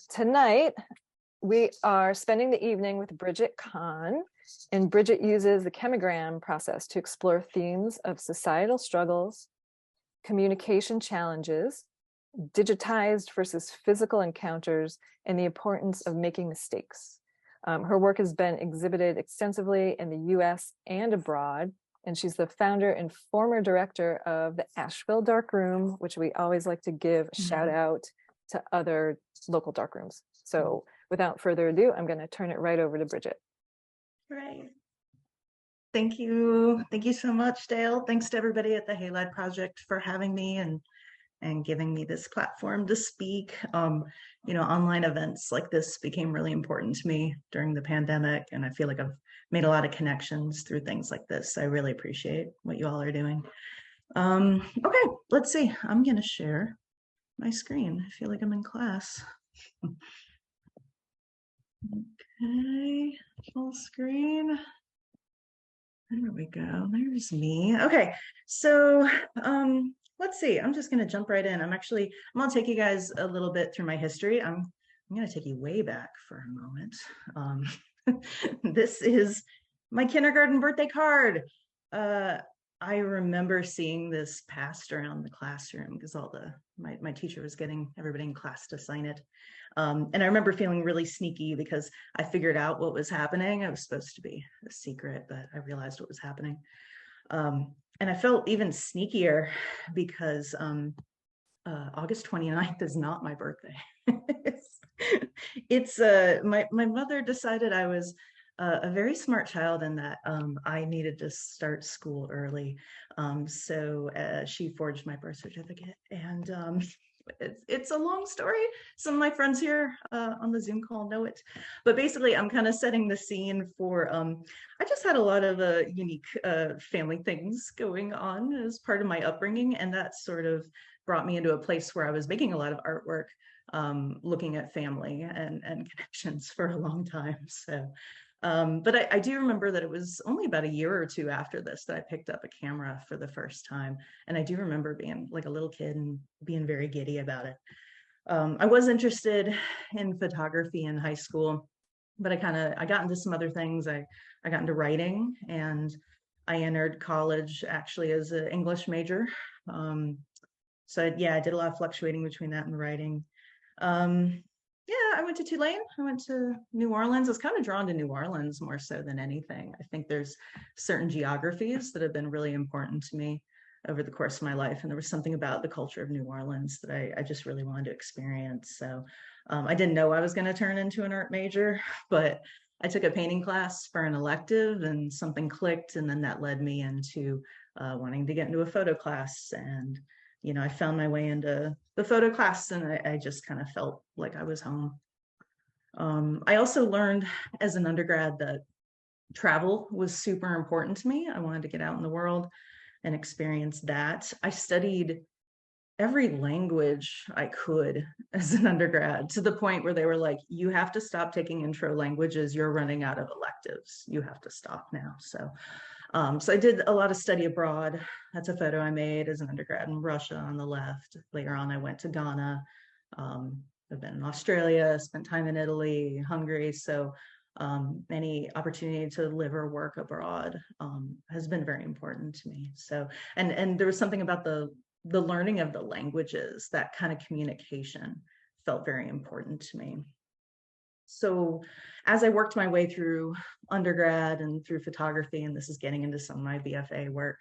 Tonight, we are spending the evening with Bridget Conn, and Bridget uses the chemogram process to explore themes of societal struggles, communication challenges, digitized versus physical encounters, and the importance of making mistakes. Her work has been exhibited extensively in the US and abroad, and she's the founder and former director of the Asheville Darkroom, which we always like to give a shout out to other local darkrooms. So without further ado, I'm going to turn it right over to Bridget. Right. Thank you. Thank you so much, Dale. Thanks to everybody at the Halide Project for having me and giving me this platform to speak. Online events like this became really important to me during the pandemic, and I feel like I've made a lot of connections through things like this. I really appreciate what you all are doing. Okay, let's see. I'm going to share my screen. I feel like I'm in class. Okay, full screen. There we go. There's me. Okay, so let's see. I'm just going to jump right in. I'm going to take you guys a little bit through my history. I'm going to take you way back for a moment. This is my kindergarten birthday card. I remember seeing this passed around the classroom because my teacher was getting everybody in class to sign it. And I remember feeling really sneaky because I figured out what was happening. It was supposed to be a secret, but I realized what was happening. And I felt even sneakier because August 29th is not my birthday. It's my mother decided I was a very smart child and that I needed to start school early. So she forged my birth certificate, and it's a long story. Some of my friends here on the Zoom call know it, but basically I'm kind of setting the scene for, I just had a lot of unique family things going on as part of my upbringing, and that sort of brought me into a place where I was making a lot of artwork, looking at family and connections for a long time. So but I do remember that it was only about a year or two after this that I picked up a camera for the first time. And I do remember being like a little kid and being very giddy about it. I was interested in photography in high school, but I got into some other things. I got into writing, and I entered college actually as an English major. So I did a lot of fluctuating between that and writing. I went to Tulane. I went to New Orleans. I was kind of drawn to New Orleans more so than anything. I think there's certain geographies that have been really important to me over the course of my life. And there was something about the culture of New Orleans that I just really wanted to experience. So I didn't know I was going to turn into an art major, but I took a painting class for an elective and something clicked. And then that led me into wanting to get into a photo class. And I found my way into the photo class, and I just kind of felt like I was home. I also learned as an undergrad that travel was super important to me. I wanted to get out in the world and experience that. I studied every language I could as an undergrad, to the point where they were like, you have to stop taking intro languages. You're running out of electives. You have to stop now. So I did a lot of study abroad. That's a photo I made as an undergrad in Russia on the left. Later on, I went to Ghana. I've been in Australia, spent time in Italy, Hungary. So any opportunity to live or work abroad has been very important to me. So, and there was something about the learning of the languages, that kind of communication felt very important to me. So as I worked my way through undergrad and through photography, and this is getting into some of my BFA work,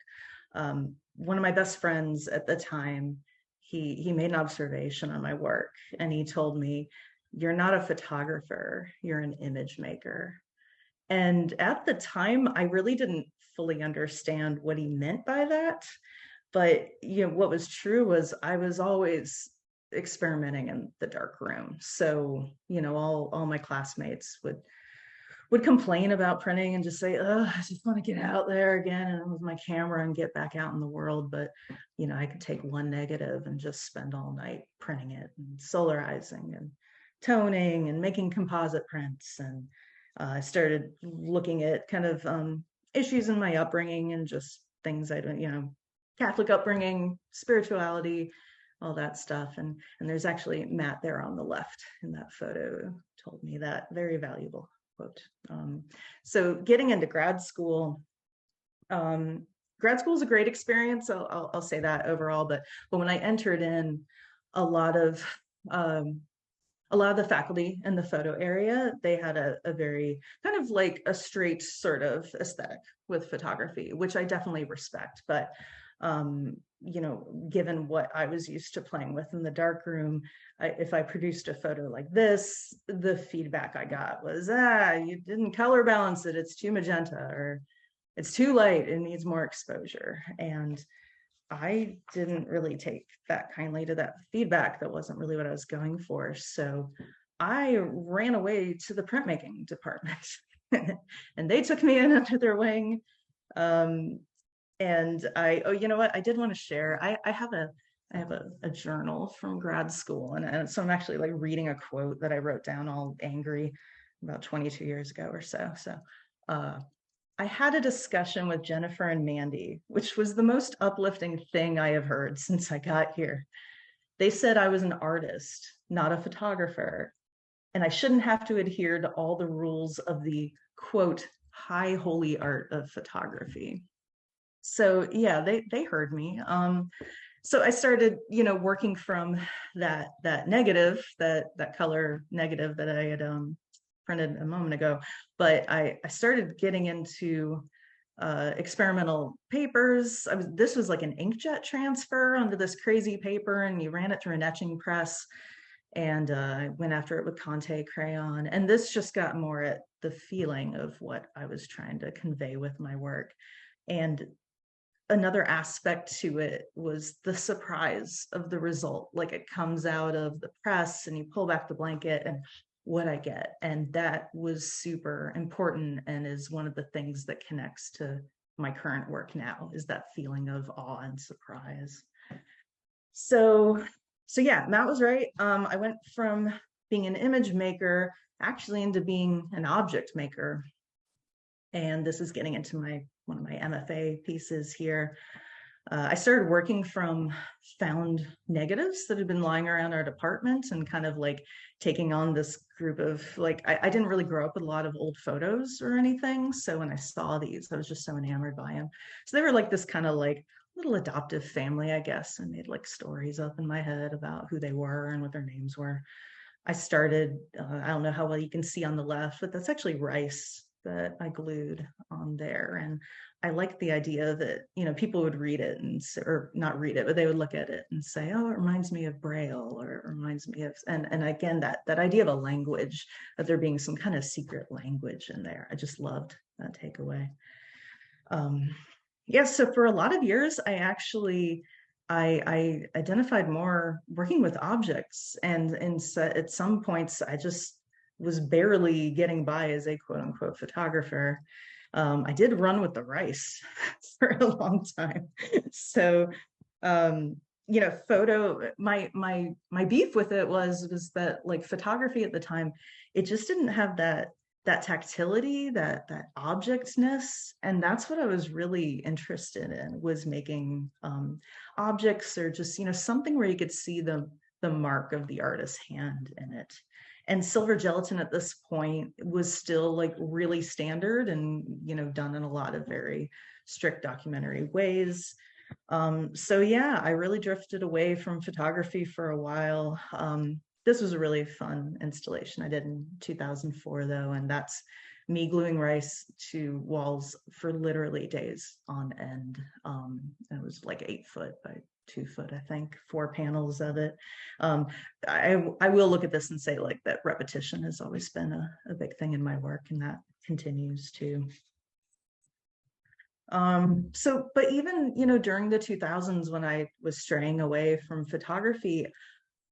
one of my best friends at the time, he made an observation on my work, and he told me, "You're not a photographer, you're an image maker." And at the time, I really didn't fully understand what he meant by that. But what was true was I was always experimenting in the dark room. So all my classmates would complain about printing and just say, "Oh, I just want to get out there again and with my camera and get back out in the world." But I could take one negative and just spend all night printing it and solarizing and toning and making composite prints. And I started looking at kind of issues in my upbringing and just things I don't, Catholic upbringing, spirituality, all that stuff. And there's actually Matt there on the left in that photo told me that very valuable quote. So getting into grad school is a great experience. I'll say that overall, but when I entered in, a lot of the faculty in the photo area, they had a very kind of like a straight sort of aesthetic with photography, which I definitely respect. But you know, given what I was used to playing with in the darkroom, if I produced a photo like this, the feedback I got was, you didn't color balance it, it's too magenta, or it's too light, it needs more exposure. And I didn't really take that kindly to that feedback. That wasn't really what I was going for. So I ran away to the printmaking department and they took me in under their wing. And you know what? I did want to share. I have a journal from grad school, and so I'm actually like reading a quote that I wrote down all angry about 22 years ago or so. So I had a discussion with Jennifer and Mandy, which was the most uplifting thing I have heard since I got here. They said I was an artist, not a photographer, and I shouldn't have to adhere to all the rules of the quote high holy art of photography. So yeah, they heard me. So I started, you know, working from that negative, that color negative that I had printed a moment ago. But I started getting into experimental papers. This was like an inkjet transfer onto this crazy paper, and you ran it through an etching press. And I went after it with Conte crayon. And this just got more at the feeling of what I was trying to convey with my work. And another aspect to it was the surprise of the result. Like, it comes out of the press and you pull back the blanket and what I get. And that was super important, and is one of the things that connects to my current work now, is that feeling of awe and surprise. So yeah, Matt was right. I went from being an image maker actually into being an object maker. And this is getting into one of my MFA pieces here. I started working from found negatives that had been lying around our department, and kind of like taking on this group of, like, I didn't really grow up with a lot of old photos or anything. So when I saw these, I was just so enamored by them. So they were like this kind of like little adoptive family, I guess, and made like stories up in my head about who they were and what their names were. I started, I don't know how well you can see on the left, but that's actually rice that I glued on there. And I liked the idea that, you know, people would read it or not read it, but they would look at it and say, oh, it reminds me of Braille, or it reminds me of, and again, that idea of a language, that there being some kind of secret language in there. I just loved that takeaway. Yeah, so for a lot of years, I identified more working with objects, and at some points I just was barely getting by as a quote unquote photographer. I did run with the rice for a long time. So, you know, my beef with it was that, like, photography at the time, it just didn't have that tactility, that objectness. And that's what I was really interested in, was making objects, or just, you know, something where you could see the mark of the artist's hand in it. And silver gelatin at this point was still like really standard, and, you know, done in a lot of very strict documentary ways. So yeah, I really drifted away from photography for a while. This was a really fun installation I did in 2004 though, and that's me gluing rice to walls for literally days on end. It was like 8 foot by 2 foot, I think, 4 panels of it. I will look at this and say, like, that repetition has always been a big thing in my work, and that continues to. But even, you know, during the 2000s, when I was straying away from photography,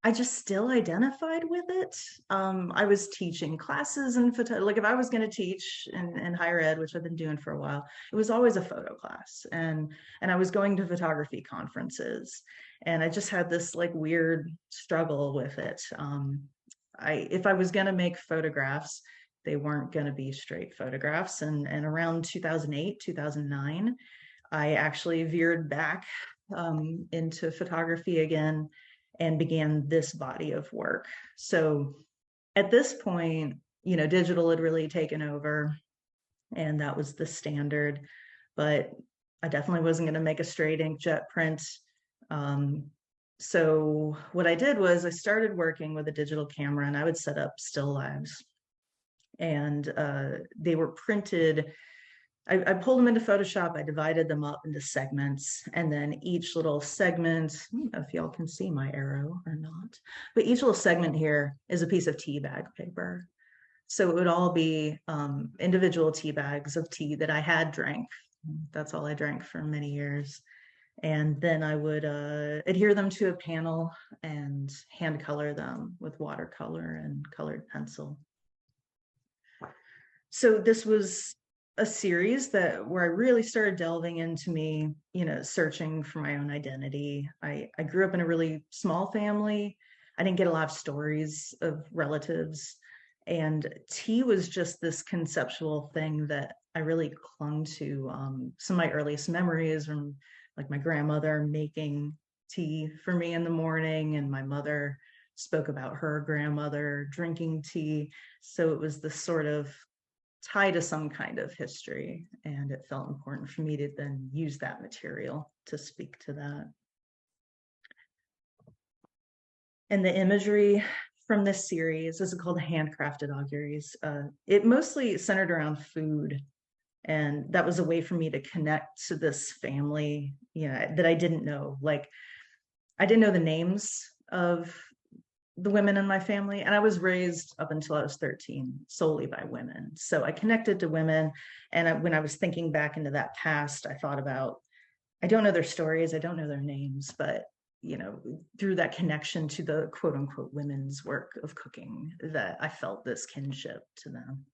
I just still identified with it. I was teaching classes in photo. Like, if I was going to teach in higher ed, which I've been doing for a while, it was always a photo class, and I was going to photography conferences, and I just had this like weird struggle with it. If I was going to make photographs, they weren't going to be straight photographs. And around 2008, 2009, I actually veered back into photography again. and began this body of work. So at this point, digital had really taken over, and that was the standard. But I definitely wasn't going to make a straight inkjet print. So what I did was I started working with a digital camera, and I would set up still lives. And they were printed. I pulled them into Photoshop. I divided them up into segments, and then each little segment, I don't know if y'all can see my arrow or not, but each little segment here is a piece of tea bag paper. So it would all be individual tea bags of tea that I had drank. That's all I drank for many years. And then I would adhere them to a panel and hand color them with watercolor and colored pencil. So this was a series where I really started delving into me, searching for my own identity. I grew up in a really small family. I didn't get a lot of stories of relatives. And tea was just this conceptual thing that I really clung to. Some of my earliest memories from like my grandmother making tea for me in the morning, and my mother spoke about her grandmother drinking tea. So it was this sort of tie to some kind of history, and it felt important for me to then use that material to speak to that. And the imagery from this series, this is called Handcrafted Auguries. It mostly centered around food, and that was a way for me to connect to this family, that I didn't know. Like, I didn't know the names of the women in my family, and I was raised up until I was 13 solely by women. So I connected to women, and when I was thinking back into that past, I thought about, I don't know their stories, I don't know their names, but through that connection to the quote unquote women's work of cooking, that I felt this kinship to them.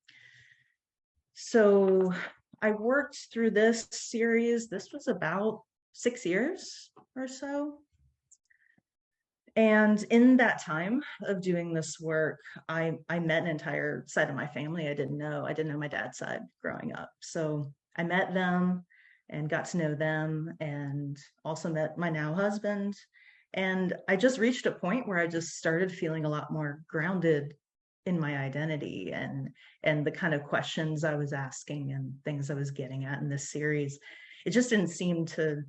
So I worked through this series. This was about 6 years or so. And in that time of doing this work, I met an entire side of my family I didn't know. I didn't know my dad's side growing up. So I met them and got to know them, and also met my now husband. And I just reached a point where I just started feeling a lot more grounded in my identity and the kind of questions I was asking and things I was getting at in this series. It just didn't seem to,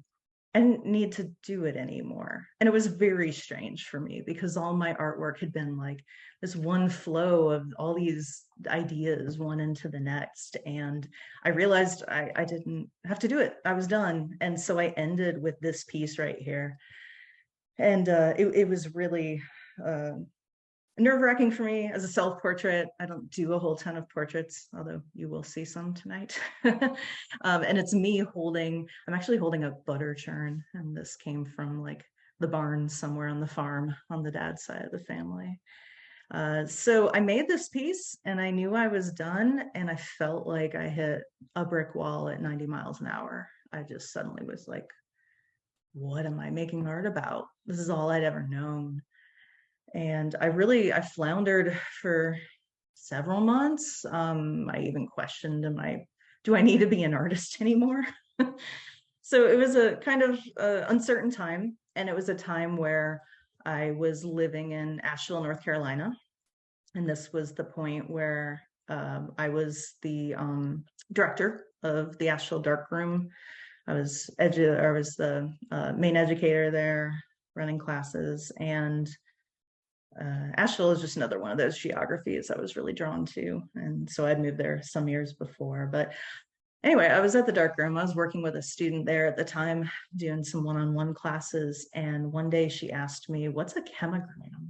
I didn't need to do it anymore. And it was very strange for me, because all my artwork had been like this one flow of all these ideas, one into the next. And I realized I didn't have to do it. I was done. And so I ended with this piece right here. And it was really nerve-wracking for me as a self-portrait. I don't do a whole ton of portraits, although you will see some tonight. And it's me I'm actually holding a butter churn, and this came from like the barn somewhere on the farm on the dad's side of the family. So I made this piece, and I knew I was done, and I felt like I hit a brick wall at 90 miles an hour. I just suddenly was like, what am I making art about? This is all I'd ever known. And I floundered for several months. I even questioned, do I need to be an artist anymore? So it was a kind of uncertain time. And it was a time where I was living in Asheville, North Carolina. And this was the point where I was the director of the Asheville Darkroom. I was the main educator there, running classes. And Asheville is just another one of those geographies I was really drawn to. And so I'd moved there some years before. But anyway, I was at the darkroom. I was working with a student there at the time, doing some one-on-one classes. And one day she asked me, what's a chemogram?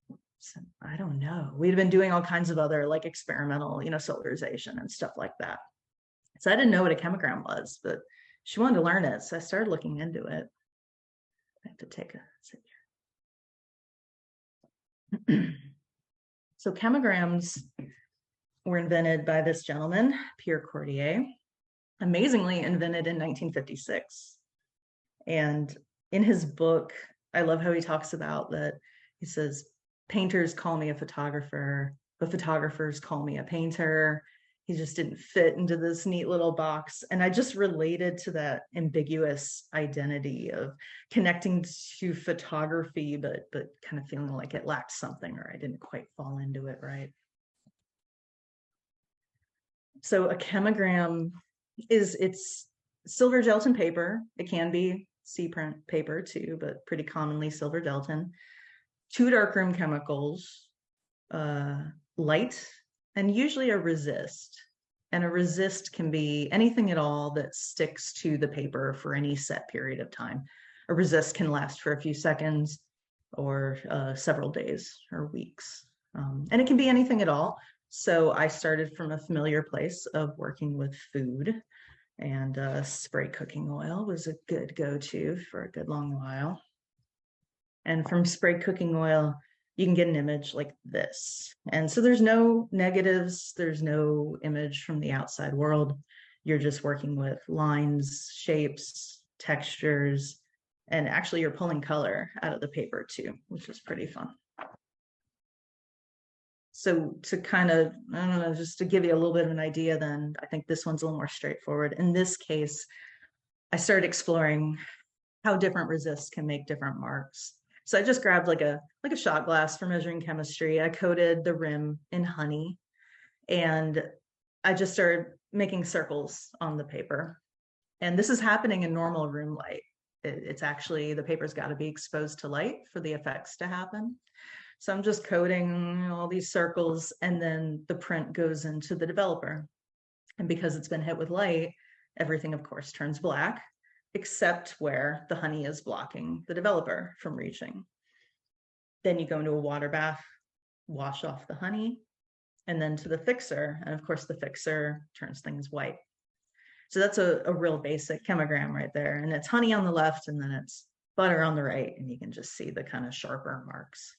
I said, I don't know. We'd been doing all kinds of other like experimental, solarization and stuff like that. So I didn't know what a chemogram was, but she wanted to learn it. So I started looking into it. I have to take a sit here. So chemograms were invented by this gentleman, Pierre Cordier, amazingly invented in 1956. And in his book, I love how he talks about that. He says, painters call me a photographer, but photographers call me a painter. he just didn't fit into this neat little box. And I just related to that ambiguous identity of connecting to photography, but kind of feeling like it lacked something, or I didn't quite fall into it right. So a chemogram it's silver gelatin paper. It can be sea print paper too, but pretty commonly silver gelatin. 2 darkroom chemicals, light, and usually a resist. And a resist can be anything at all that sticks to the paper for any set period of time. A resist can last for a few seconds or several days or weeks. And it can be anything at all. So I started from a familiar place of working with food, and spray cooking oil was a good go-to for a good long while. And from spray cooking oil, you can get an image like this. And so there's no negatives, there's no image from the outside world. You're just working with lines, shapes, textures, and actually you're pulling color out of the paper too, which is pretty fun. So to kind of, I don't know, just to give you a little bit of an idea, then I think this one's a little more straightforward. In this case, I started exploring how different resists can make different marks. So I just grabbed like a shot glass for measuring chemistry. I coated the rim in honey, and I just started making circles on the paper. And this is happening in normal room light. It's actually, the paper's got to be exposed to light for the effects to happen. So I'm just coding all these circles, and then the print goes into the developer. And because it's been hit with light, everything, of course, turns black, except where the honey is blocking the developer from reaching. Then you go into a water bath, wash off the honey, and then to the fixer. And of course, the fixer turns things white. So that's a real basic chemogram right there. And it's honey on the left, and then it's butter on the right. And you can just see the kind of sharper marks.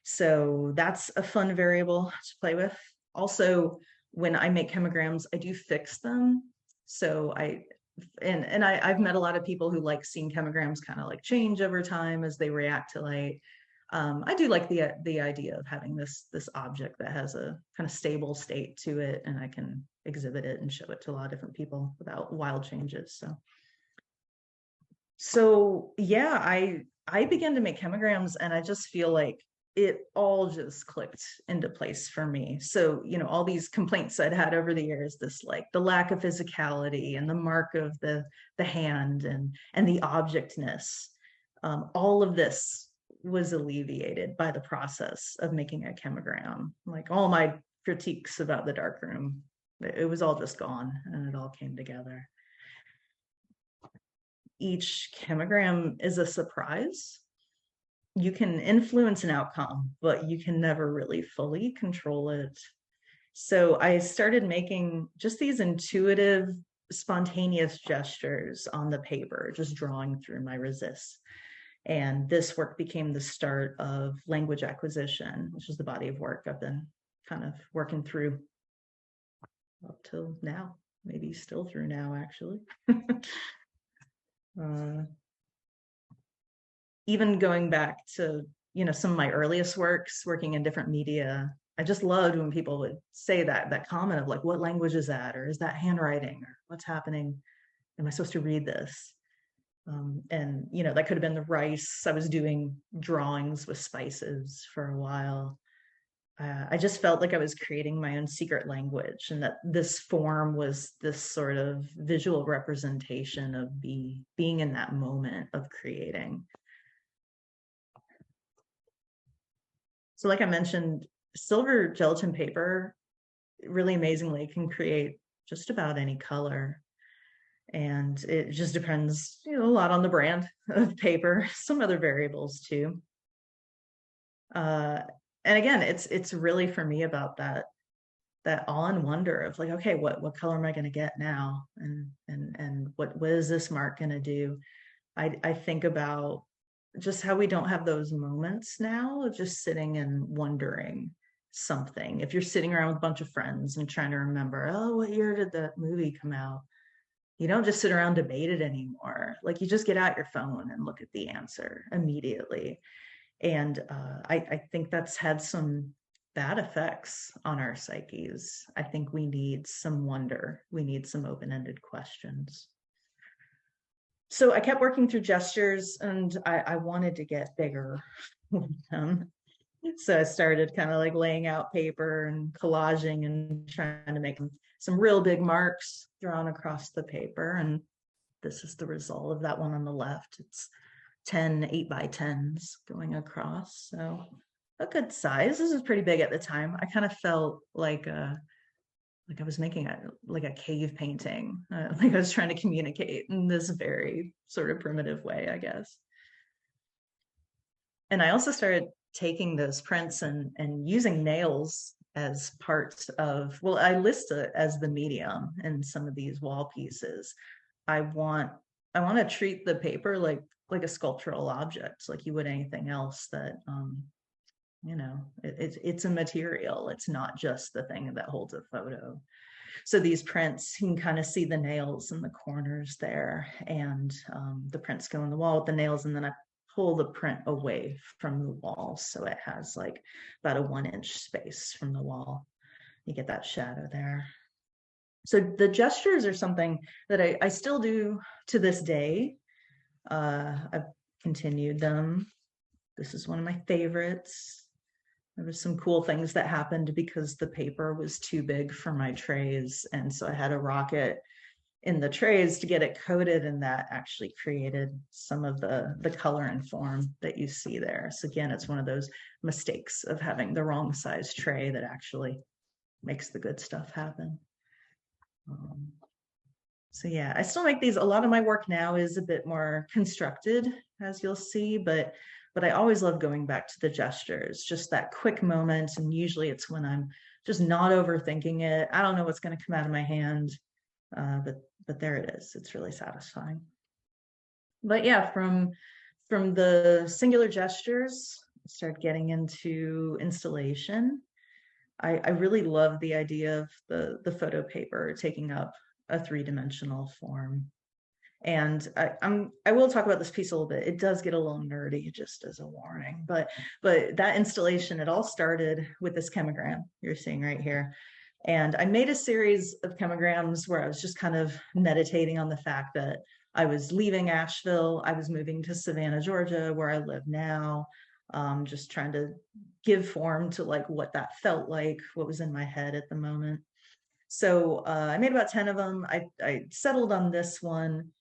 So that's a fun variable to play with. Also, when I make chemograms, I do fix them. So I've met a lot of people who like seeing chemograms kind of like change over time as they react to light. I do like the idea of having this object that has a kind of stable state to it, and I can exhibit it and show it to a lot of different people without wild changes. So yeah, I began to make chemograms, and I just feel like it all just clicked into place for me. So, all these complaints I'd had over the years, this like the lack of physicality and the mark of the hand and the objectness, all of this was alleviated by the process of making a chemogram. Like all my critiques about the darkroom, it was all just gone, and it all came together. Each chemogram is a surprise. You can influence an outcome, but you can never really fully control it. So I started making just these intuitive, spontaneous gestures on the paper, just drawing through my resists. And this work became the start of language acquisition, which is the body of work I've been kind of working through up till now, maybe still through now, actually. Even going back to, some of my earliest works, working in different media, I just loved when people would say that comment of like, what language is that? Or is that handwriting? Or what's happening? Am I supposed to read this? And, that could have been the rice. I was doing drawings with spices for a while. I just felt like I was creating my own secret language, and that this form was this sort of visual representation of being in that moment of creating. So like I mentioned, silver gelatin paper, really amazingly, can create just about any color. And it just depends, a lot on the brand of paper, some other variables too. And again, it's really for me about that awe and wonder of like, okay, what color am I going to get now? And what is this mark going to do? I think about just how we don't have those moments now of just sitting and wondering something. If you're sitting around with a bunch of friends and trying to remember, oh, what year did that movie come out? You don't just sit around debate it anymore. Like you just get out your phone and look at the answer immediately. And I think that's had some bad effects on our psyches. I think we need some wonder. We need some open-ended questions. So I kept working through gestures, and I wanted to get bigger with them. So I started kind of like laying out paper and collaging and trying to make some real big marks drawn across the paper. And this is the result of that one on the left. It's 10 8x10s going across. So a good size. This is pretty big at the time. I kind of felt like I was making a cave painting, like I was trying to communicate in this very sort of primitive way, I guess. And I also started taking those prints and using nails as parts of, well, I list it as the medium in some of these wall pieces. I want to treat the paper like a sculptural object, like you would anything else that it's a material. It's not just the thing that holds a photo. So these prints, you can kind of see the nails in the corners there, and the prints go on the wall with the nails, and then I pull the print away from the wall so it has like about a 1-inch space from the wall. You get that shadow there. So the gestures are something that I still do to this day. I've continued them. This is one of my favorites. There was some cool things that happened because the paper was too big for my trays. And so I had a rocket in the trays to get it coated, and that actually created some of the color and form that you see there. So again, it's one of those mistakes of having the wrong size tray that actually makes the good stuff happen. So yeah, I still make these. A lot of my work now is a bit more constructed, as you'll see, but I always love going back to the gestures, just that quick moment. And usually it's when I'm just not overthinking it. I don't know what's going to come out of my hand, but there it is. It's really satisfying. But yeah, from the singular gestures, I started getting into installation. I really love the idea of the photo paper taking up a 3-dimensional form. And I will talk about this piece a little bit. It does get a little nerdy, just as a warning. But that installation, it all started with this chemogram you're seeing right here. And I made a series of chemograms where I was just kind of meditating on the fact that I was leaving Asheville. I was moving to Savannah, Georgia, where I live now. Just trying to give form to like what that felt like, what was in my head at the moment. So I made about 10 of them. I settled on this one.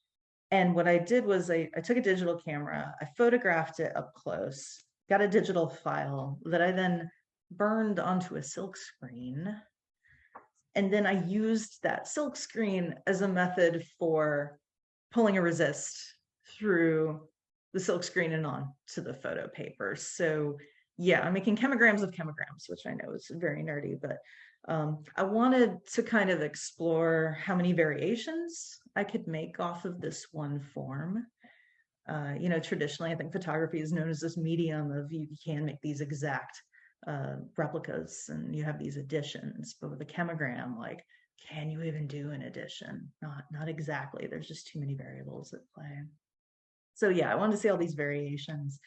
And what I did was I took a digital camera, I photographed it up close, got a digital file that I then burned onto a silk screen. And then I used that silk screen as a method for pulling a resist through the silk screen and on to the photo paper. So yeah, I'm making chemograms of chemograms, which I know is very nerdy, but I wanted to kind of explore how many variations I could make off of this one form. Traditionally, I think photography is known as this medium of you can make these exact replicas and you have these additions, but with a chemogram, like, can you even do an addition? Not exactly. There's just too many variables at play. So yeah, I wanted to see all these variations.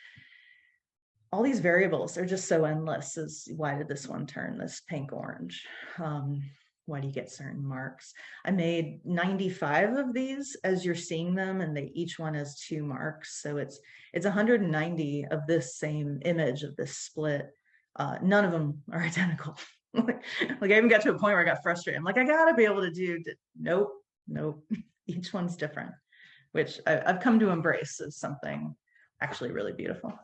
All these variables are just so endless. As why did this one turn this pink orange? Why do you get certain marks? I made 95 of these as you're seeing them, and each one has 2 marks. So it's 190 of this same image of this split. None of them are identical. like I even got to a point where I got frustrated. I'm like, I gotta be able to do, nope. Each one's different, which I've come to embrace as something actually really beautiful.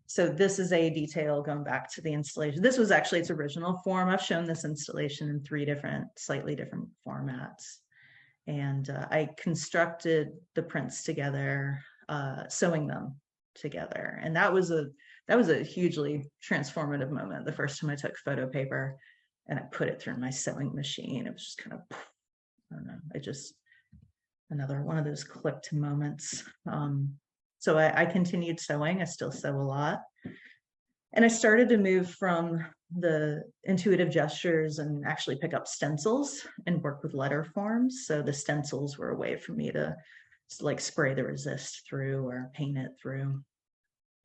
So this is a detail going back to the installation. This was actually its original form. I've shown this installation in 3 slightly different formats. And I constructed the prints together, sewing them together. And that was a hugely transformative moment. The first time I took photo paper and I put it through my sewing machine, it was just kind of, I don't know, it just, another one of those clicked moments. So I continued sewing. I still sew a lot. And I started to move from the intuitive gestures and actually pick up stencils and work with letter forms. So the stencils were a way for me to like spray the resist through or paint it through.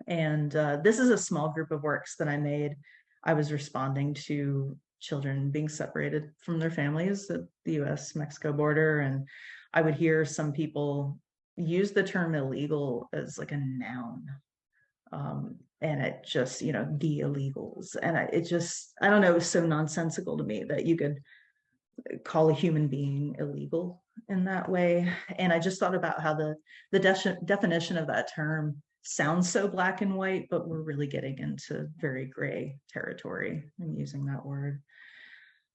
And this is a small group of works that I made I was responding to children being separated from their families at the US-Mexico border. And I would hear some people use the term illegal as like a noun. And it just, you know, the illegals. And I don't know, it was so nonsensical to me that you could call a human being illegal in that way. And I just thought about how the definition of that term sounds so black and white, but we're really getting into very gray territory in using that word.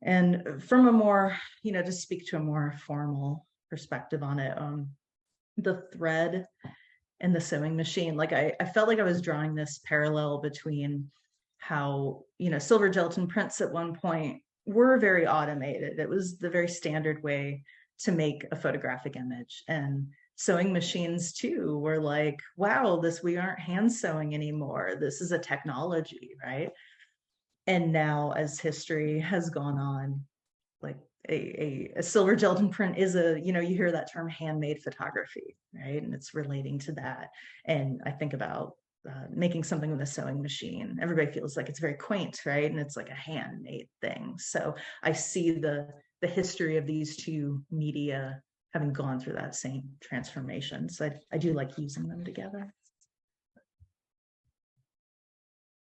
And from a more, you know, to speak to a more formal perspective on it, the thread and the sewing machine, like I felt like I was drawing this parallel between how, you know, silver gelatin prints at one point were very automated. It was the very standard way to make a photographic image. And sewing machines too were like, wow, we aren't hand sewing anymore. This is a technology, right? And now as history has gone on, like a silver gelatin print is you know, you hear that term handmade photography, right? And it's relating to that. And I think about making something with a sewing machine. Everybody feels like it's very quaint, right? And it's like a handmade thing. So I see the history of these two media having gone through that same transformation. So I do like using them together.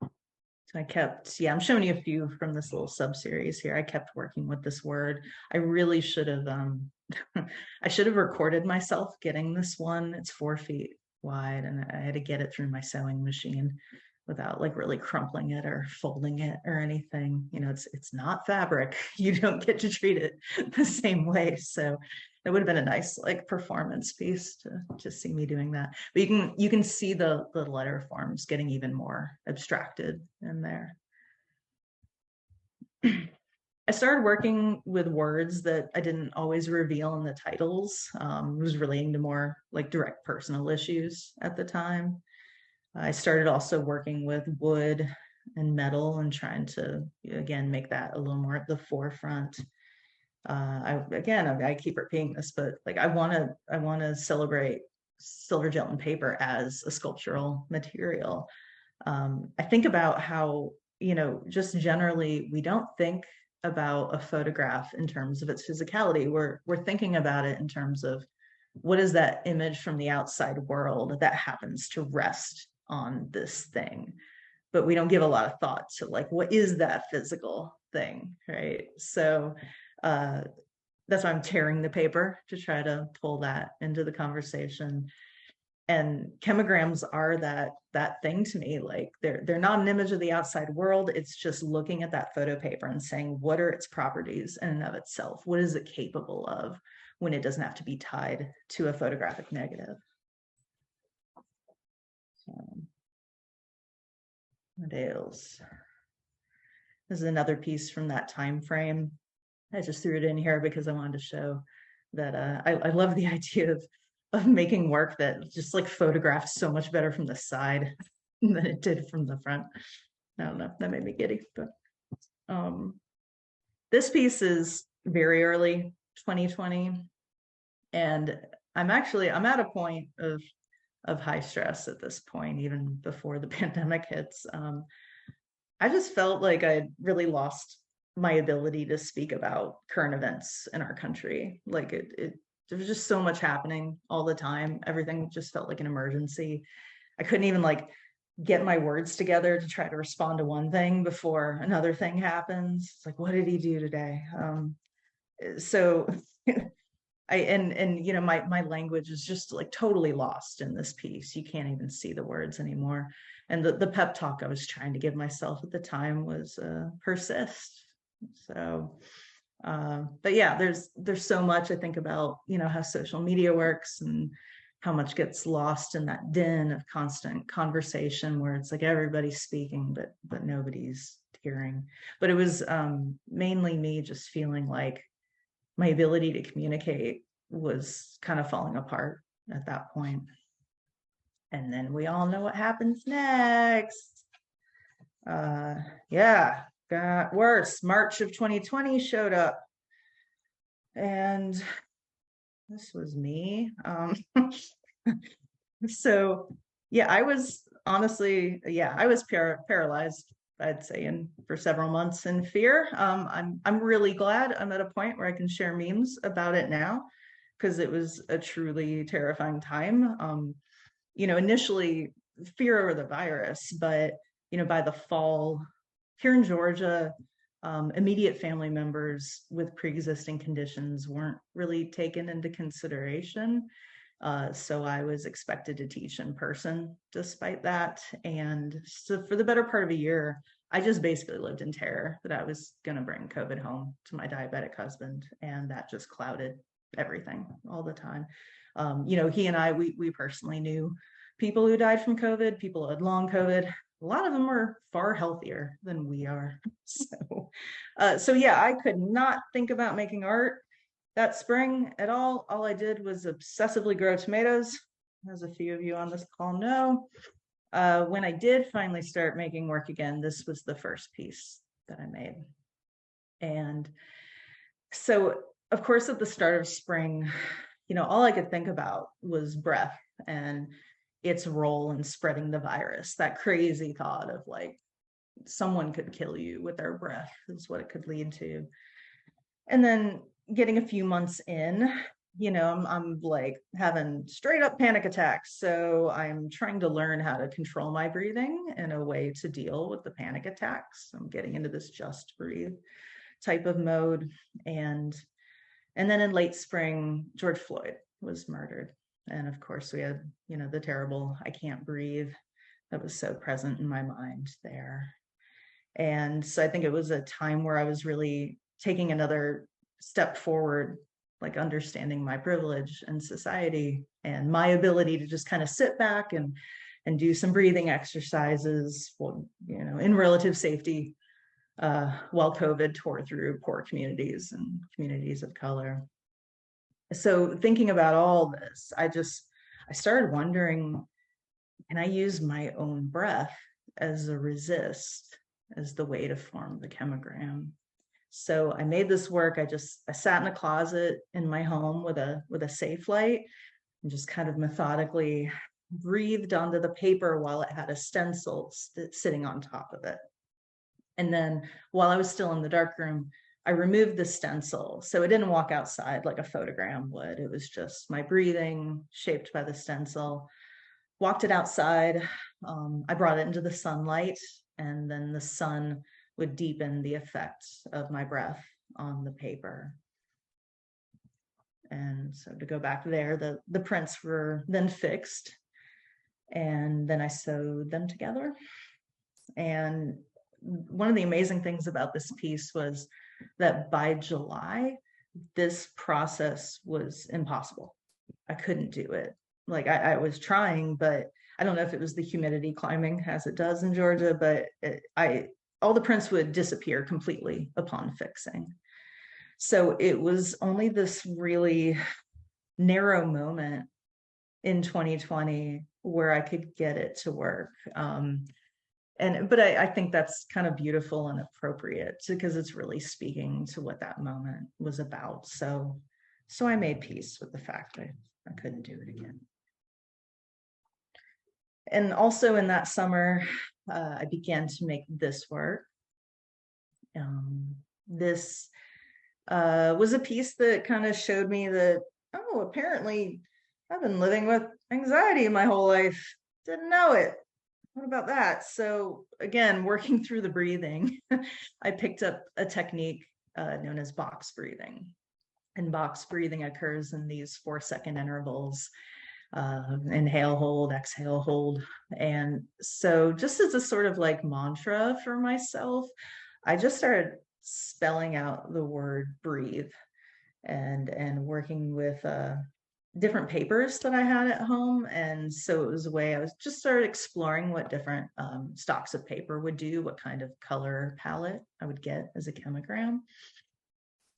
So I kept, yeah, I'm showing you a few from this little sub-series here. I kept working with this word. I really should have, I should have recorded myself getting this one. It's 4 feet wide and I had to get it through my sewing machine without like really crumpling it or folding it or anything. You know, it's not fabric. You don't get to treat it the same way. So it would have been a nice like performance piece to see me doing that. But you can see the letter forms getting even more abstracted in there. I started working with words that I didn't always reveal in the titles. Was relating to more like direct personal issues at the time. I started also working with wood and metal and trying to, again, make that a little more at the forefront. I keep repeating this, but like I want to celebrate silver gelatin paper as a sculptural material. I think about how, you know, just generally we don't think about a photograph in terms of its physicality. We're thinking about it in terms of what is that image from the outside world that happens to rest on this thing, but we don't give a lot of thought to like what is that physical thing, right? So that's why I'm tearing the paper to try to pull that into the conversation. And chemograms are that thing to me. Like they're not an image of the outside world. It's just looking at that photo paper and saying, what are its properties in and of itself? What is it capable of when it doesn't have to be tied to a photographic negative? What else? This is another piece from that time frame. I just threw it in here because I wanted to show that I love the idea of making work that just like photographs so much better from the side than it did from the front. I don't know, that made me giddy. But this piece is very early 2020, and I'm at a point of high stress at this point, even before the pandemic hits. I just felt like I really lost my ability to speak about current events in our country. Like there was just so much happening all the time. Everything just felt like an emergency. I couldn't even like get my words together to try to respond to one thing before another thing happens. It's like, what did he do today? So and you know, my language is just like totally lost in this piece. You can't even see the words anymore. And the pep talk I was trying to give myself at the time was persist. So but yeah, there's so much I think about, you know, how social media works and how much gets lost in that din of constant conversation where it's like everybody's speaking but nobody's hearing. But it was mainly me just feeling like my ability to communicate was kind of falling apart at that point. And then we all know what happens next. Yeah, got worse. March of 2020 showed up. And this was me. So yeah, I was honestly, yeah, I was paralyzed I'd say for several months in fear. I'm really glad I'm at a point where I can share memes about it now, because it was a truly terrifying time. Initially fear over the virus, but by the fall here in Georgia, immediate family members with pre-existing conditions weren't really taken into consideration. So I was expected to teach in person despite that. And so for the better part of a year, I just basically lived in terror that I was going to bring COVID home to my diabetic husband. And that just clouded everything all the time. He and I, we personally knew people who died from COVID, people who had long COVID. A lot of them were far healthier than we are. So yeah, I could not think about making art that spring at all. All I did was obsessively grow tomatoes, as a few of you on this call know. When I did finally start making work again, this was the first piece that I made. And so, of course, at the start of spring, all I could think about was breath and its role in spreading the virus. That crazy thought of like someone could kill you with their breath is what it could lead to. And then getting a few months in, I'm like having straight up panic attacks. So I'm trying to learn how to control my breathing in a way to deal with the panic attacks. I'm getting into this just breathe type of mode. And then in late spring, George Floyd was murdered. And of course we had, the terrible, I can't breathe, that was so present in my mind there. And so I think it was a time where I was really taking another step forward, like understanding my privilege in society and my ability to just kind of sit back and do some breathing exercises, in relative safety, while COVID tore through poor communities and communities of color. So thinking about all this, I started wondering, can I use my own breath as a resist, as the way to form the chemogram? So I made this work. I sat in a closet in my home with a safe light and just kind of methodically breathed onto the paper while it had a stencil sitting on top of it. And then while I was still in the darkroom, I removed the stencil. So it didn't walk outside like a photogram would. It was just my breathing shaped by the stencil. Walked it outside. I brought it into the sunlight, and then the sun would deepen the effect of my breath on the paper. And so to go back there, the prints were then fixed, and then I sewed them together. And one of the amazing things about this piece was that by July, this process was impossible. I couldn't do it. Like I was trying, but I don't know if it was the humidity climbing as it does in Georgia, but all the prints would disappear completely upon fixing. So it was only this really narrow moment in 2020 where I could get it to work. But I think that's kind of beautiful and appropriate because it's really speaking to what that moment was about. So I made peace with the fact that I couldn't do it again. And also in that summer, I began to make this work. This was a piece that kind of showed me that, oh, apparently I've been living with anxiety my whole life. Didn't know it. What about that? So again, working through the breathing, I picked up a technique known as box breathing. And box breathing occurs in these 4-second intervals. Inhale, hold, exhale, hold. And so just as a sort of like mantra for myself, I just started spelling out the word breathe and working with different papers that I had at home. And so it was a way I was just started exploring what different stocks of paper would do, what kind of color palette I would get as a chemogram.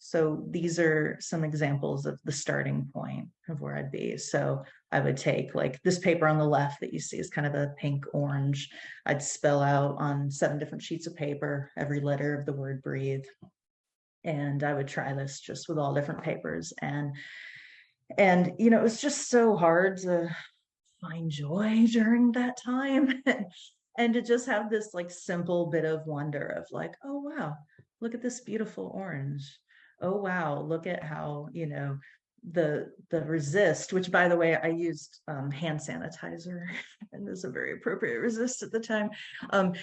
So these are some examples of the starting point of where I'd be. So I would take like this paper on the left that you see is kind of a pink orange. I'd spell out on 7 different sheets of paper every letter of the word breathe. And I would try this just with all different papers. And it was just so hard to find joy during that time. And to just have this like simple bit of wonder of like, oh wow, look at this beautiful orange. Oh wow, look at how, you know, the resist, which by the way, I used hand sanitizer, and this is a very appropriate resist at the time.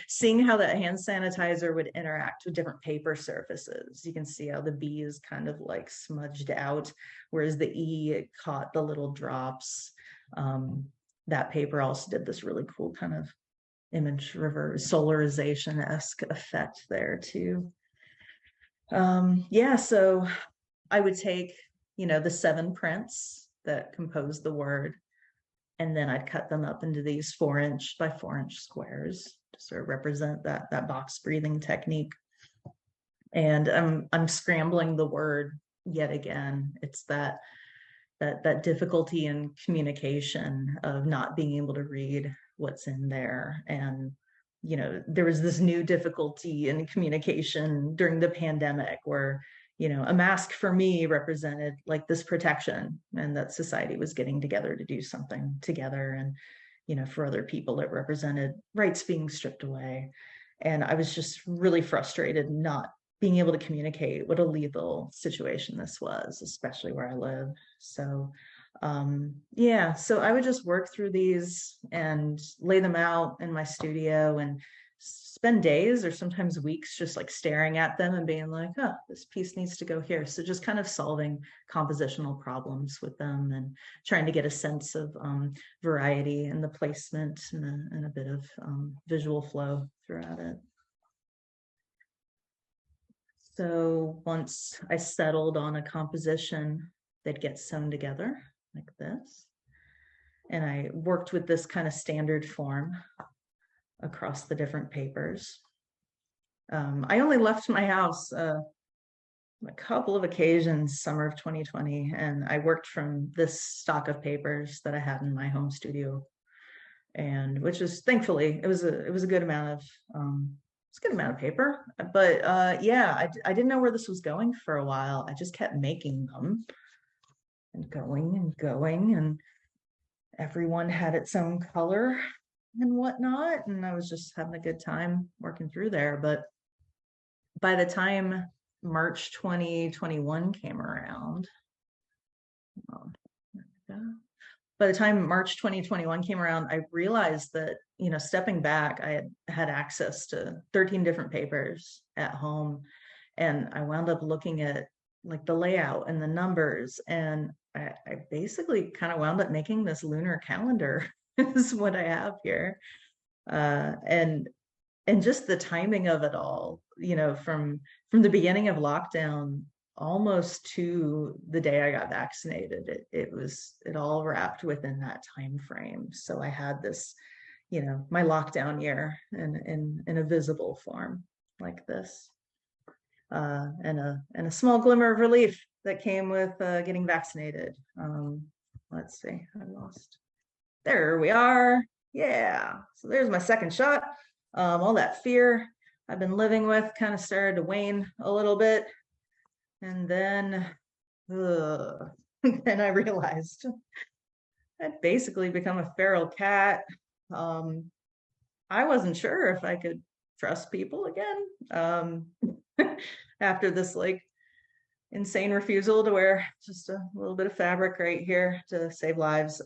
Seeing how that hand sanitizer would interact with different paper surfaces. You can see how the B is kind of like smudged out, whereas the E, it caught the little drops. That paper also did this really cool kind of image reverse solarization-esque effect there too. Yeah, so I would take, you know, the 7 prints that compose the word, and then I'd cut them up into these 4-inch by 4-inch squares to sort of represent that box breathing technique. And I'm scrambling the word yet again. It's that difficulty in communication of not being able to read what's in there. And you know, there was this new difficulty in communication during the pandemic where, you know, a mask for me represented like this protection, and that society was getting together to do something together. And, you know, for other people, it represented rights being stripped away. And I was just really frustrated not being able to communicate what a lethal situation this was, especially where I live. So yeah, so I would just work through these and lay them out in my studio and spend days or sometimes weeks just like staring at them and being like, oh, this piece needs to go here. So just kind of solving compositional problems with them and trying to get a sense of variety in the placement and a bit of visual flow throughout it. So once I settled on a composition, they'd get sewn together like this. And I worked with this kind of standard form across the different papers. I only left my house a couple of occasions, summer of 2020, and I worked from this stock of papers that I had in my home studio, and which is thankfully it was a good amount of it's a good amount of paper. But yeah, I didn't know where this was going for a while. I just kept making them and going, and everyone had its own color and whatnot, and I was just having a good time working through there. But by the time March 2021 came around, by the time March 2021 came around, I realized that, you know, stepping back, I had access to 13 different papers at home, and I wound up looking at like the layout and the numbers, and I basically kind of wound up making this lunar calendar is what I have here. And just the timing of it all, you know, from the beginning of lockdown almost to the day I got vaccinated, it all wrapped within that time frame. So I had this, you know, my lockdown year in a visible form like this, and a small glimmer of relief that came with getting vaccinated. Let's see, I lost. There we are. Yeah, so there's my second shot. All that fear I've been living with kind of started to wane a little bit. And then, then I realized I'd basically become a feral cat. I wasn't sure if I could trust people again after this like insane refusal to wear just a little bit of fabric right here to save lives.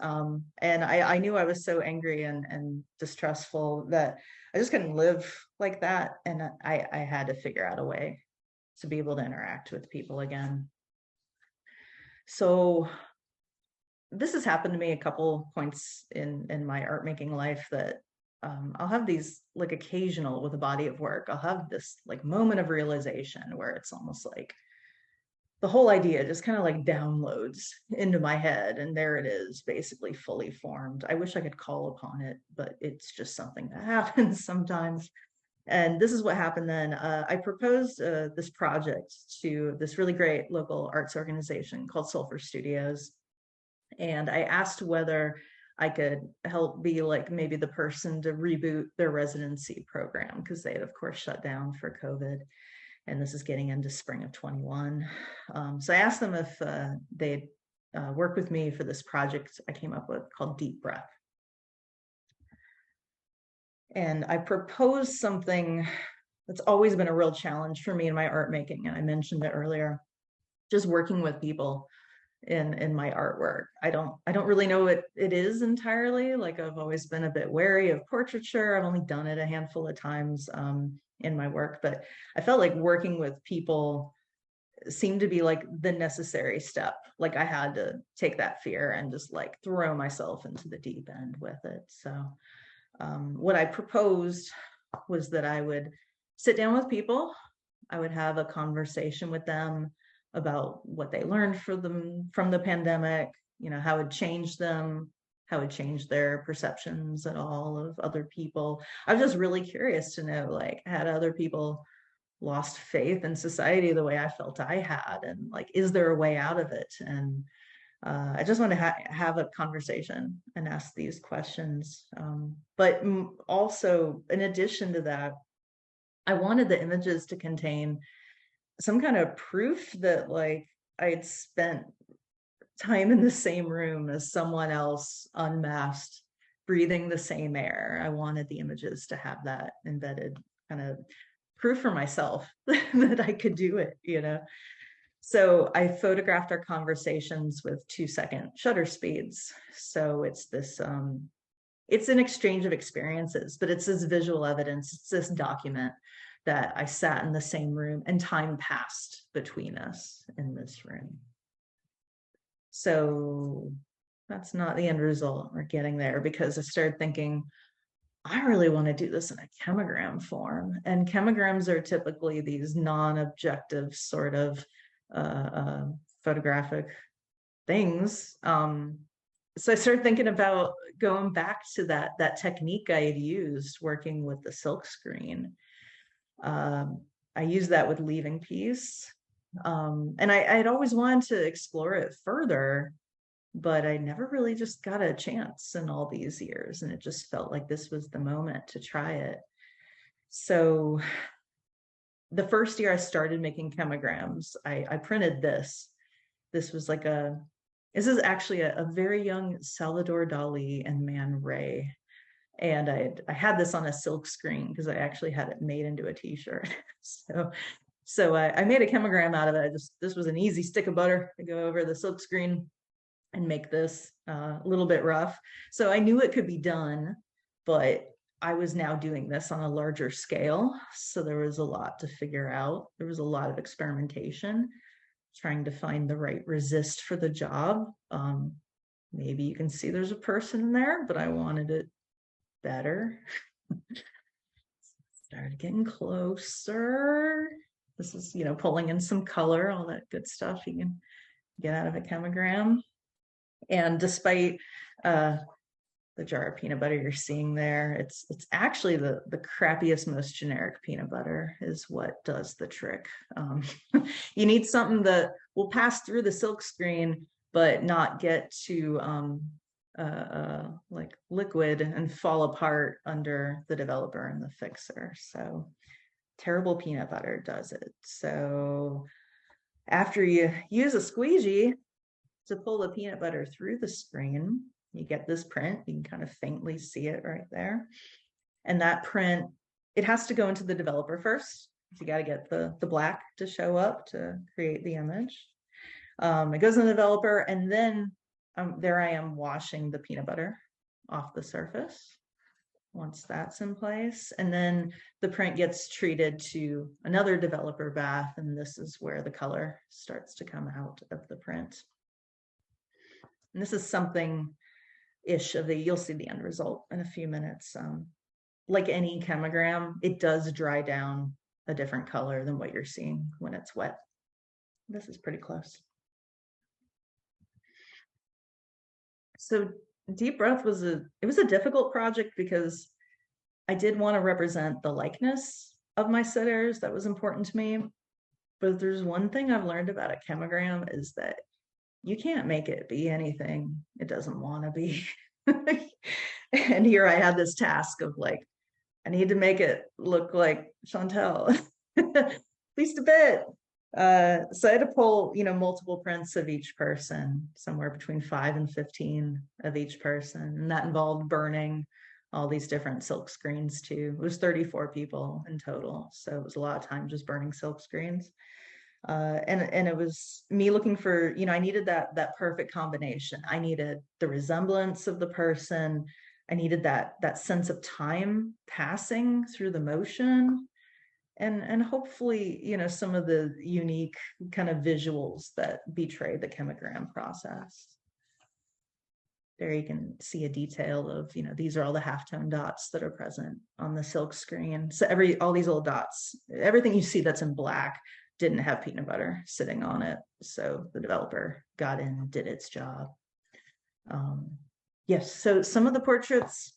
And I knew I was so angry and distrustful that I just couldn't live like that. And I had to figure out a way to be able to interact with people again. So this has happened to me a couple points in my art making life that I'll have these like occasional with a body of work. I'll have this like moment of realization where it's almost like the whole idea just kind of like downloads into my head, and there it is, basically fully formed. I wish I could call upon it, but it's just something that happens sometimes. And this is what happened then. I proposed this project to this really great local arts organization called Sulfur Studios. And I asked whether I could help be like maybe the person to reboot their residency program, because they had, of course, shut down for COVID. And this is getting into spring of 21. So I asked them if they'd work with me for this project I came up with called Deep Breath. And I proposed something that's always been a real challenge for me in my art making. And I mentioned it earlier, just working with people in my artwork. I don't really know what it is entirely. Like, I've always been a bit wary of portraiture. I've only done it a handful of times in my work, but I felt like working with people seemed to be like the necessary step. Like, I had to take that fear and just like throw myself into the deep end with it. So what I proposed was that I would sit down with people, I would have a conversation with them about what they learned from the pandemic, how it changed them, how it changed their perceptions at all of other people. I was just really curious to know, like, had other people lost faith in society the way I felt I had, and like, is there a way out of it? And I just want to have a conversation and ask these questions. But also, in addition to that, I wanted the images to contain some kind of proof that, like, I had spent time in the same room as someone else, unmasked, breathing the same air. I wanted the images to have that embedded kind of proof for myself that I could do it. So I photographed our conversations with 2-second shutter speeds. So it's this, it's an exchange of experiences, but it's this visual evidence. It's this document that I sat in the same room and time passed between us in this room. So that's not the end result. We're getting there, because I started thinking, I really want to do this in a chemogram form. And chemograms are typically these non-objective sort of photographic things. So I started thinking about going back to that technique I had used working with the silk screen. I used that with Leaving Peace. And I had always wanted to explore it further, but I never really just got a chance in all these years. And it just felt like this was the moment to try it. So the first year I started making chemograms, I printed this. This was like this is actually a very young Salvador Dali and Man Ray. And I had this on a silk screen because I actually had it made into a t-shirt. So I made a chemogram out of it. This was an easy stick of butter to go over the silk screen and make this a little bit rough. So I knew it could be done, but I was now doing this on a larger scale. So there was a lot to figure out. There was a lot of experimentation, trying to find the right resist for the job. Maybe you can see there's a person in there, but I wanted it better. Started getting closer. This is, pulling in some color, all that good stuff you can get out of a chemogram. And despite the jar of peanut butter you're seeing there, it's actually the crappiest, most generic peanut butter is what does the trick. You need something that will pass through the silk screen, but not get to like liquid and fall apart under the developer and the fixer. So terrible peanut butter does it. So after you use a squeegee to pull the peanut butter through the screen, you get this print. You can kind of faintly see it right there. And that print, it has to go into the developer first. So you got to get the black to show up to create the image. It goes in the developer, and then there I am washing the peanut butter off the surface once that's in place. And then the print gets treated to another developer bath, and this is where the color starts to come out of the print. And this is something-ish of you'll see the end result in a few minutes. Like any chemogram, it does dry down a different color than what you're seeing when it's wet. This is pretty close. So Deep Breath was a difficult project because I did want to represent the likeness of my sitters. That was important to me. But there's one thing I've learned about a chemogram is that you can't make it be anything it doesn't want to be. And here I had this task of like, I need to make it look like Chantel, at least a bit. So I had to pull, multiple prints of each person, somewhere between 5 and 15 of each person. And that involved burning all these different silk screens too. It was 34 people in total, so it was a lot of time just burning silk screens. And it was me looking for, I needed that perfect combination. I needed the resemblance of the person. I needed that sense of time passing through the motion, and hopefully, some of the unique kind of visuals that betray the chemogram process. There you can see a detail of, these are all the halftone dots that are present on the silk screen. So all these little dots, everything you see that's in black didn't have peanut butter sitting on it. So the developer got in and did its job. Yes, so some of the portraits,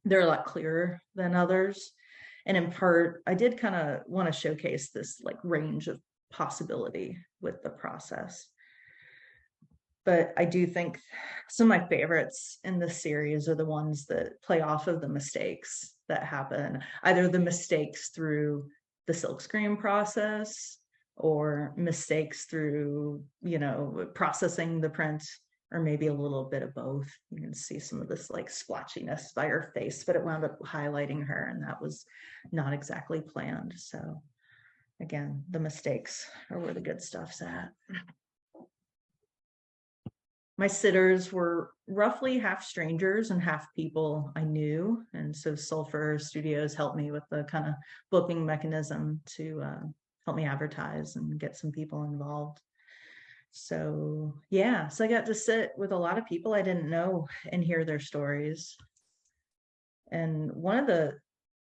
they're a lot clearer than others. And in part, I did kind of want to showcase this like range of possibility with the process. But I do think some of my favorites in this series are the ones that play off of the mistakes that happen, either the mistakes through the silkscreen process or mistakes through, processing the print, or maybe a little bit of both. You can see some of this like splotchiness by her face, but it wound up highlighting her, and that was not exactly planned. So again, the mistakes are where the good stuff's at. My sitters were roughly half strangers and half people I knew. And so Sulfur Studios helped me with the kind of booking mechanism to help me advertise and get some people involved. So yeah, so I got to sit with a lot of people I didn't know and hear their stories. And one of the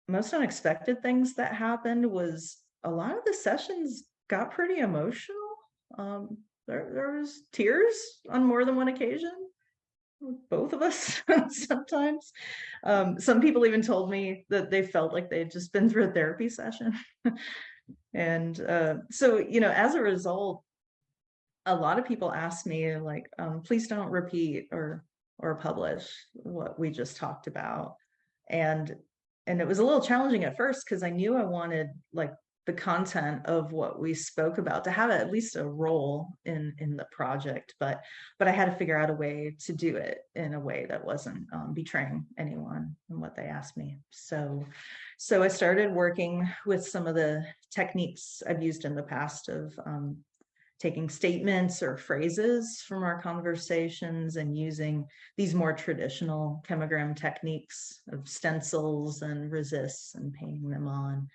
most unexpected things that happened was a lot of the sessions got pretty emotional. There was tears on more than one occasion, both of us sometimes. Some people even told me that they felt like they'd just been through a therapy session. And so, as a result, a lot of people ask me like, please don't repeat or publish what we just talked about. And it was a little challenging at first because I knew I wanted like the content of what we spoke about to have at least a role in the project, but I had to figure out a way to do it in a way that wasn't betraying anyone and what they asked me. So I started working with some of the techniques I've used in the past of taking statements or phrases from our conversations and using these more traditional chemogram techniques of stencils and resists and painting them on,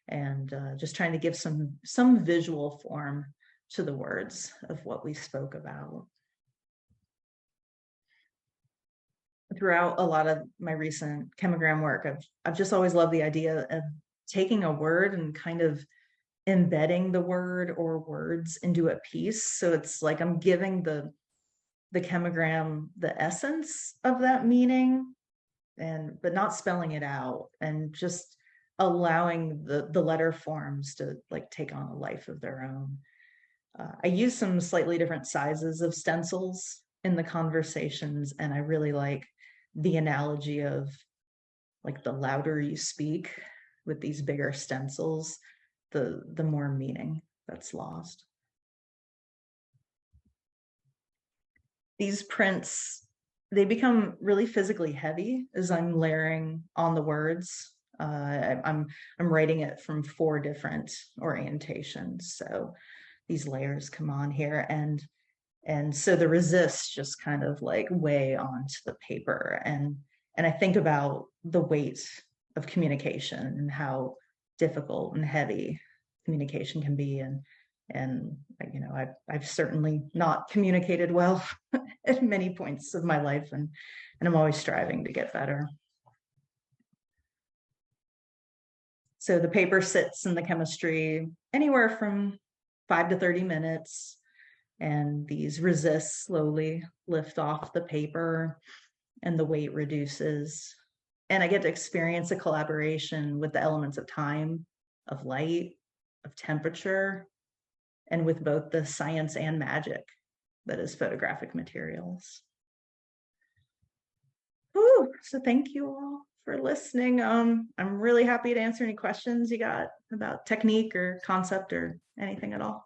and just trying to give some visual form to the words of what we spoke about. Throughout a lot of my recent chemogram work, I've just always loved the idea of taking a word and kind of embedding the word or words into a piece. So it's like I'm giving the chemogram the essence of that meaning, but not spelling it out, and just allowing the letter forms to like take on a life of their own. I use some slightly different sizes of stencils in the conversations, and I really like the analogy of like the louder you speak with these bigger stencils, the more meaning that's lost. These prints, they become really physically heavy as I'm layering on the words. I'm writing it from 4 different orientations, so these layers come on here, and so the resists just kind of like weigh onto the paper, and I think about the weight of communication and how difficult and heavy communication can be, and I've certainly not communicated well at many points of my life, and I'm always striving to get better. So the paper sits in the chemistry anywhere from 5 to 30 minutes, and these resists slowly lift off the paper and the weight reduces. And I get to experience a collaboration with the elements of time, of light, of temperature, and with both the science and magic that is photographic materials. Ooh, so thank you all for listening. I'm really happy to answer any questions you got about technique or concept or anything at all.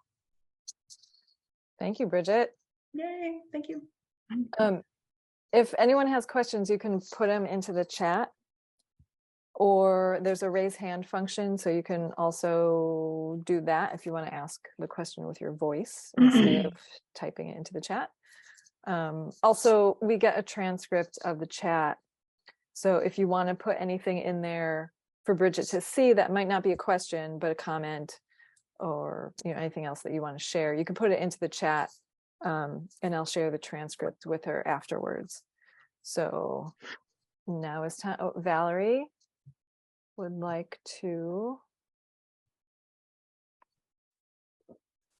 Thank you, Bridget. Yay, thank you. If anyone has questions, you can put them into the chat or there's a raise hand function. So you can also do that if you want to ask the question with your voice instead of typing it into the chat. Also, we get a transcript of the chat. So if you want to put anything in there for Bridget to see that might not be a question, but a comment or anything else that you want to share, you can put it into the chat, and I'll share the transcript with her afterwards. So now it's time. Oh, Valerie would like to.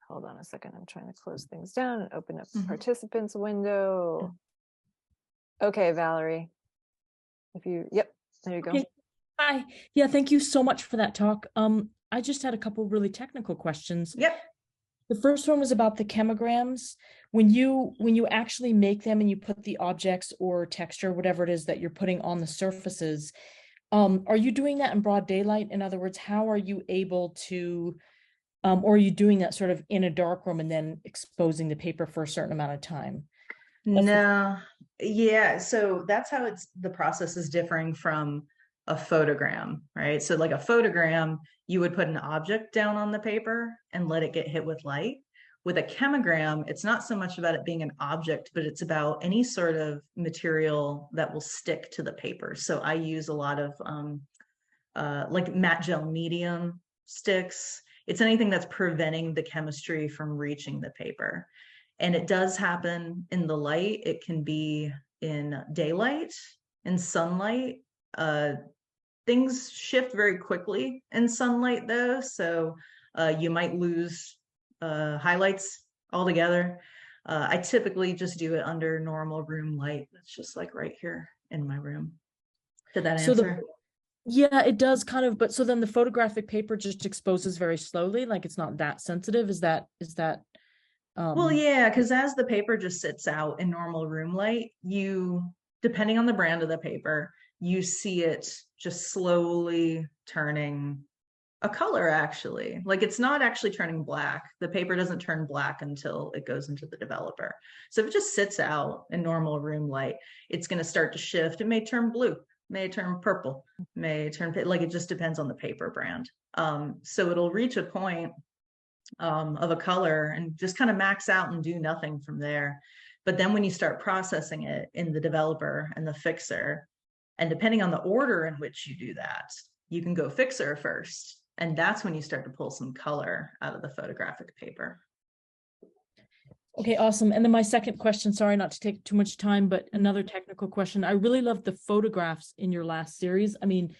Hold on a second. I'm trying to close things down and open up the participants window. Okay, Valerie. Yep, there you go. Okay. Hi. Yeah, thank you so much for that talk. I just had a couple really technical questions. Yep. The first one was about the chemograms. When you actually make them and you put the objects or texture, whatever it is that you're putting on the surfaces, are you doing that in broad daylight? In other words, how are you able to, or are you doing that sort of in a dark room and then exposing the paper for a certain amount of time? No, yeah. So that's how the process is differing from a photogram, right? So like a photogram, you would put an object down on the paper and let it get hit with light. With a chemogram, it's not so much about it being an object, but it's about any sort of material that will stick to the paper. So I use a lot of like matte gel medium sticks. It's anything that's preventing the chemistry from reaching the paper. And it does happen in the light. It can be in daylight, in sunlight. Things shift very quickly in sunlight though. So you might lose highlights altogether. I typically just do it under normal room light. That's just like right here in my room. Did that answer? Yeah, it does kind of, but so then the photographic paper just exposes very slowly, like it's not that sensitive. Is that Well, yeah, because as the paper just sits out in normal room light, depending on the brand of the paper, you see it just slowly turning a color, actually. Like it's not actually turning black. The paper doesn't turn black until it goes into the developer. So if it just sits out in normal room light, it's going to start to shift. It may turn blue, may turn purple, may turn, like it just depends on the paper brand. So it'll reach a point of a color and just kind of max out and do nothing from there. But then when you start processing it in the developer and the fixer, and depending on the order in which you do that, you can go fixer first. And that's when you start to pull some color out of the photographic paper. Okay, awesome. And then my second question, sorry not to take too much time, but another technical question. I really loved the photographs in your last series. I mean,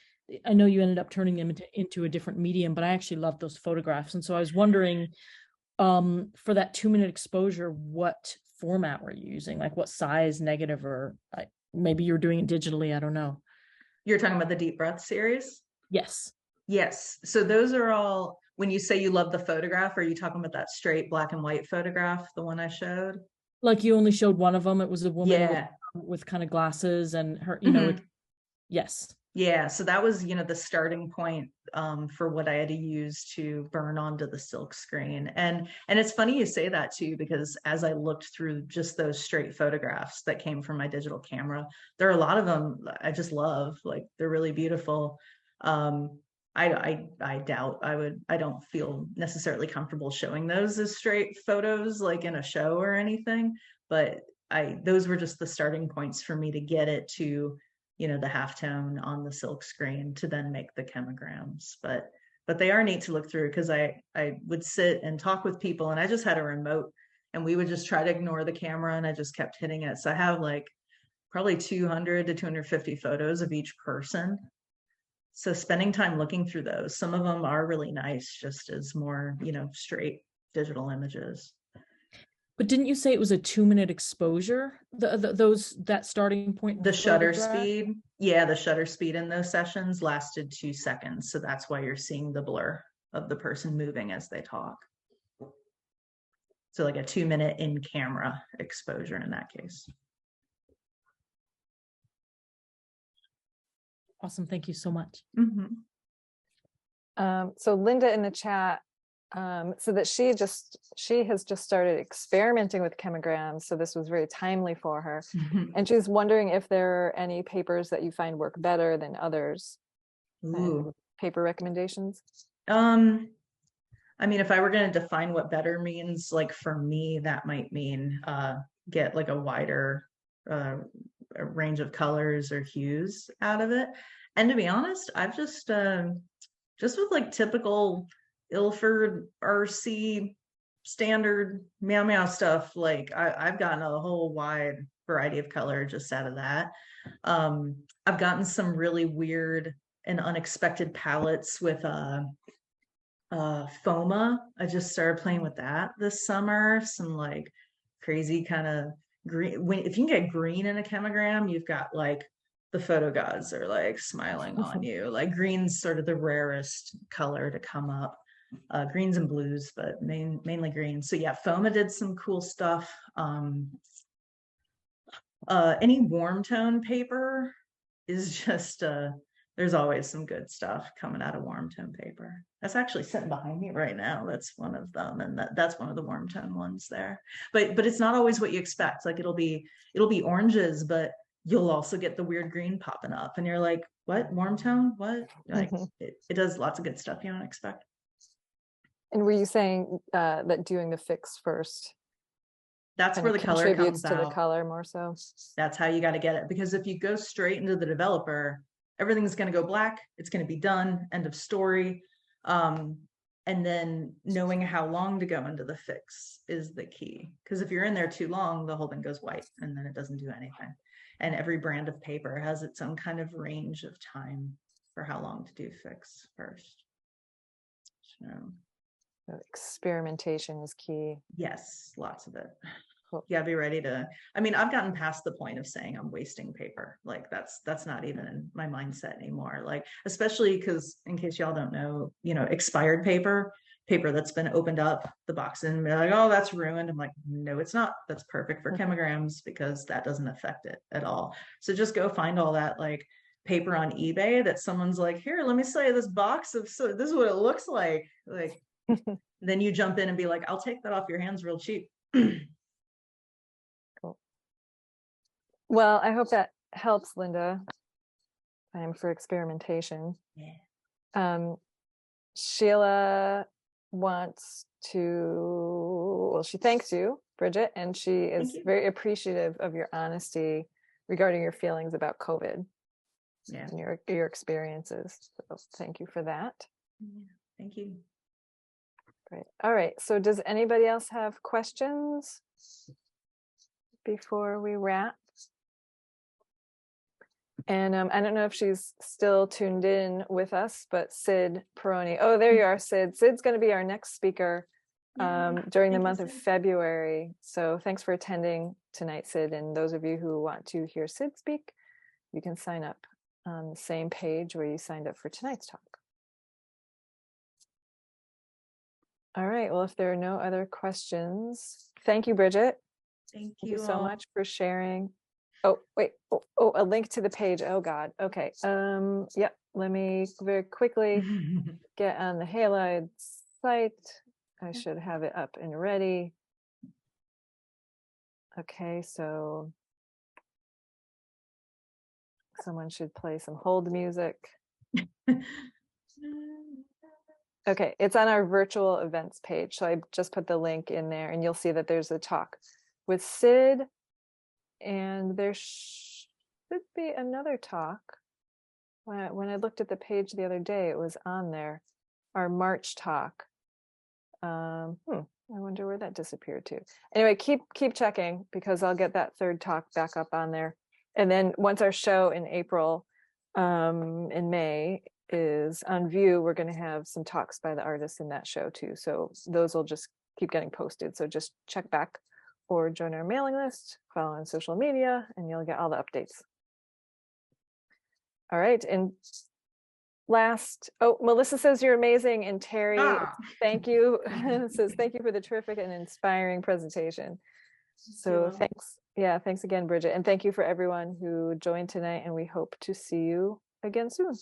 I know you ended up turning them into a different medium, but I actually loved those photographs. And so I was wondering, for that 2-minute exposure, what format were you using? Like what size, negative, or maybe you were doing it digitally, I don't know. You're talking about the Deep Breath series? Yes. Yes. So those are all, when you say you love the photograph, are you talking about that straight black and white photograph, the one I showed? Like you only showed one of them. It was a woman Yeah. with kind of glasses and her, you know, yes. Yeah, so that was, the starting point for what I had to use to burn onto the silk screen. And it's funny you say that too, because as I looked through just those straight photographs that came from my digital camera, there are a lot of them I just love. Like they're really beautiful. I doubt I don't feel necessarily comfortable showing those as straight photos like in a show or anything, but those were just the starting points for me to get it to the halftone on the silk screen to then make the chemograms. But they are neat to look through because I would sit and talk with people and I just had a remote and we would just try to ignore the camera and I just kept hitting it. So I have like probably 200 to 250 photos of each person. So spending time looking through those, some of them are really nice just as more, straight digital images. But didn't you say it was a 2-minute exposure? That starting point. The shutter speed, the shutter speed in those sessions lasted 2 seconds. So that's why you're seeing the blur of the person moving as they talk. So like a 2-minute in camera exposure in that case. Awesome, thank you so much. So Linda in the chat, so that she has just started experimenting with chemograms, so this was very timely for her. And she's wondering if there are any papers that you find work better than others. Ooh. Paper recommendations? I mean, if I were going to define what better means, like for me, that might mean get like a wider range of colors or hues out of it. And to be honest, I've just with like typical Ilford RC standard meow meow stuff, like I've gotten a whole wide variety of color just out of that. I've gotten some really weird and unexpected palettes with Foma. I just started playing with that this summer. Some like crazy kind of green. If you can get green in a chemogram, you've got like the photo gods are like smiling on you. Like green's sort of the rarest color to come up. Greens and blues, but mainly green. So yeah, Foma did some cool stuff. Any warm tone paper is just there's always some good stuff coming out of warm tone paper. That's actually sitting behind me right now. That's one of them, and that's one of the warm tone ones there. But it's not always what you expect. Like it'll be oranges, but you'll also get the weird green popping up, and you're like, what, warm tone? What? Like it does lots of good stuff you don't expect. And were you saying that doing the fix first? That's where the color contributes comes to out. The color more so. That's how you got to get it, because if you go straight into the developer, everything's going to go black. It's going to be done. End of story. And then knowing how long to go into the fix is the key. Because if you're in there too long, the whole thing goes white and then it doesn't do anything. And every brand of paper has its own kind of range of time for how long to do fix first. So experimentation is key. Yes, lots of it. Cool. Yeah, be ready to. I mean, I've gotten past the point of saying I'm wasting paper. Like that's not even in my mindset anymore. Like, especially because, in case y'all don't know, expired paper that's been opened up, the box, and be like, oh, that's ruined. I'm like, no, it's not. That's perfect for chemograms because that doesn't affect it at all. So just go find all that like paper on eBay that someone's like, here, let me sell you this box of, so this is what it looks like. Like, then you jump in and be like, I'll take that off your hands real cheap. Cool. Well, I hope that helps, Linda. Time for experimentation. Yeah. Sheila wants to, well, she thanks you, Bridget, and she is very appreciative of your honesty regarding your feelings about COVID. Yeah. And your experiences. So thank you for that. Yeah, thank you. Great. All right. So does anybody else have questions before we wrap? And I don't know if she's still tuned in with us, but Sid Peroni. Oh, there you are, Sid. Sid's going to be our next speaker during the month of February. So thanks for attending tonight, Sid. And those of you who want to hear Sid speak, you can sign up on the same page where you signed up for tonight's talk. All right. Well, if there are no other questions, thank you, Bridget. Thank you you so all. much for sharing. Oh, wait. Oh, a link to the page. Oh, God. Okay. Yep. Let me very quickly get on the Halide site. I should have it up and ready. Okay. So someone should play some hold music. Okay, it's on our virtual events page. So I just put the link in there and you'll see that there's a talk with Sid, and there should be another talk. When I looked at the page the other day, it was on there, our March talk. I wonder where that disappeared to. Anyway, keep checking, because I'll get that third talk back up on there. And then once our show in April, in May, is on view, we're going to have some talks by the artists in that show too. So those will just keep getting posted. So just check back or join our mailing list, follow on social media, and you'll get all the updates. All right. And last, Melissa says you're amazing. And Terry, thank you. Says thank you for the terrific and inspiring presentation. So thanks. Yeah, thanks again, Bridget. And thank you for everyone who joined tonight. And we hope to see you again soon.